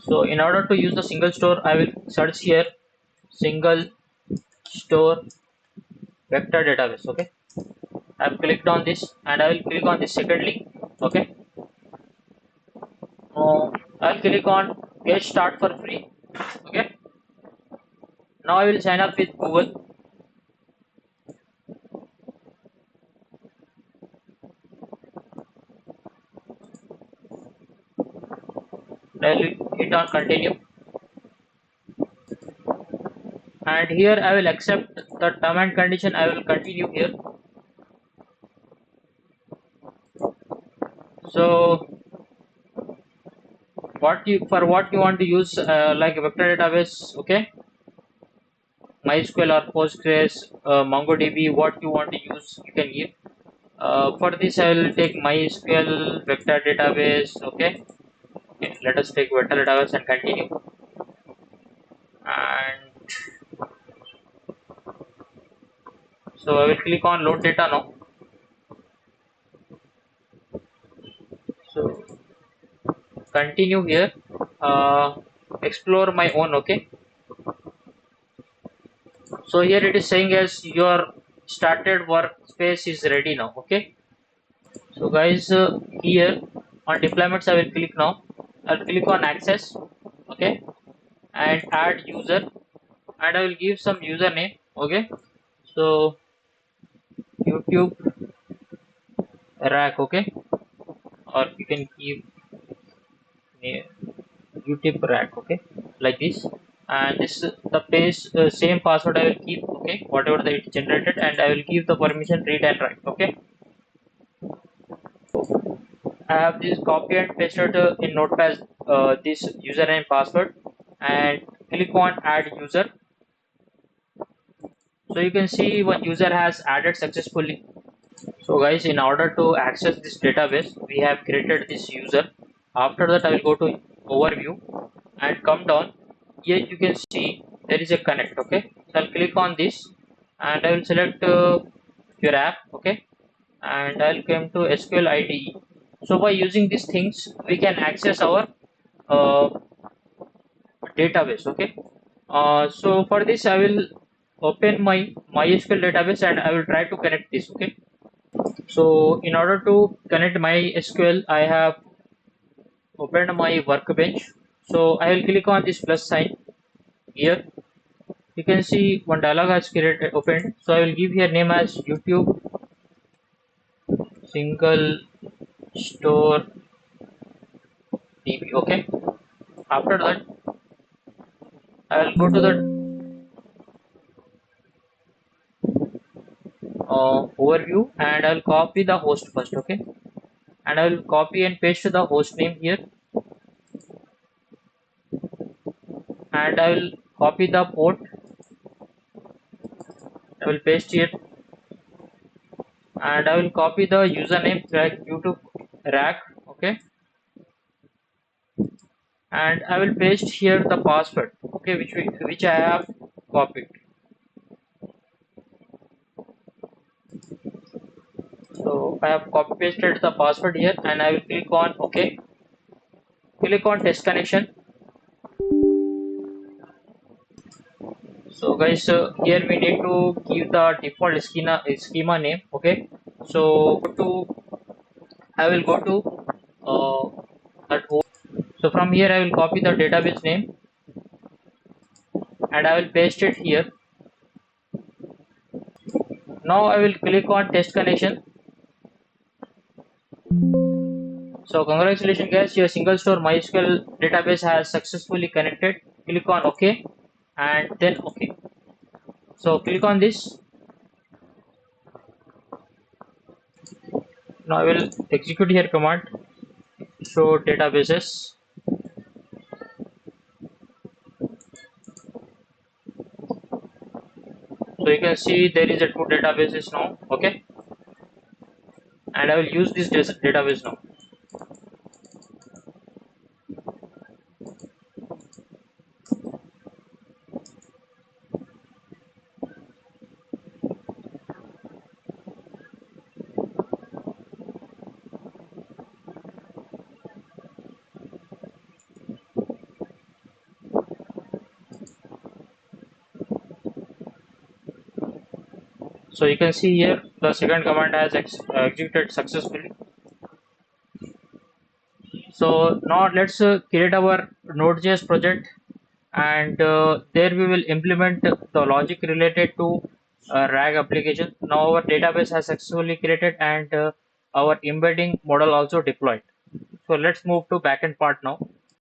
So in order to use the single store, I will search here single store vector database. Okay, I've clicked on this and I will click on this second link. Okay, I'll click on get start for free. Okay, now I will sign up with Google. I will hit on continue, and here I will accept the term and condition. I will continue here. So what you want to use, like a vector database. Okay, MySQL or Postgres, MongoDB, what you want to use you can give. For this I will take MySQL vector database. Okay, let us take vector database and continue. And so I will click on load data now. So continue here, explore my own. Okay, so here it is saying as your started workspace is ready now. Okay, so guys, here on deployments I will click now. I'll click on access. Okay, and add user, and I will give some username. Okay, so YouTube rack. Okay, or you can give YouTube rack. Okay, like this. And this the page, same password I will keep. Okay, whatever that it generated, and I will give the permission read and write. Okay, I have this copy and pasted in notepad, this username password, and click on add user. So you can see one user has added successfully. So guys, in order to access this database, we have created this user. After that I will go to overview and come down. Here you can see there is a connect. Okay, so I'll click on this and I will select your app. Okay, and I'll come to SQL IDE. So by using these things we can access our uh, database. Okay, so for this I will open my MySQL database and I will try to connect this. Okay, so in order to connect MySQL, I have opened my workbench. So I will click on this plus sign here. You can see one dialog has created opened. So I will give here name as YouTube single store DB. Okay, after that I will go to the overview and I will copy the host first. Okay, and I will copy and paste the host name here, and I will copy the port. I will paste here, and I will copy the username like YouTube rack. Okay, and I will paste here the password. Okay, which I have copied. So I have copy pasted the password here, and I will click on OK. Click on test connection. So guys, here we need to give the default schema name. Okay, so I will go to that host. So from here I will copy the database name and I will paste it here. Now I will click on test connection. So congratulations guys, your single store MySQL database has successfully connected. Click on OK and then OK. So click on this. Now I will execute here command show databases. So you can see there is a two databases now. Okay, and I will use this database now. So you can see here the second command has executed successfully. So now let's create our Node.js project, and there we will implement the logic related to RAG application. Now our database has successfully created, and our embedding model also deployed. So let's move to backend part now.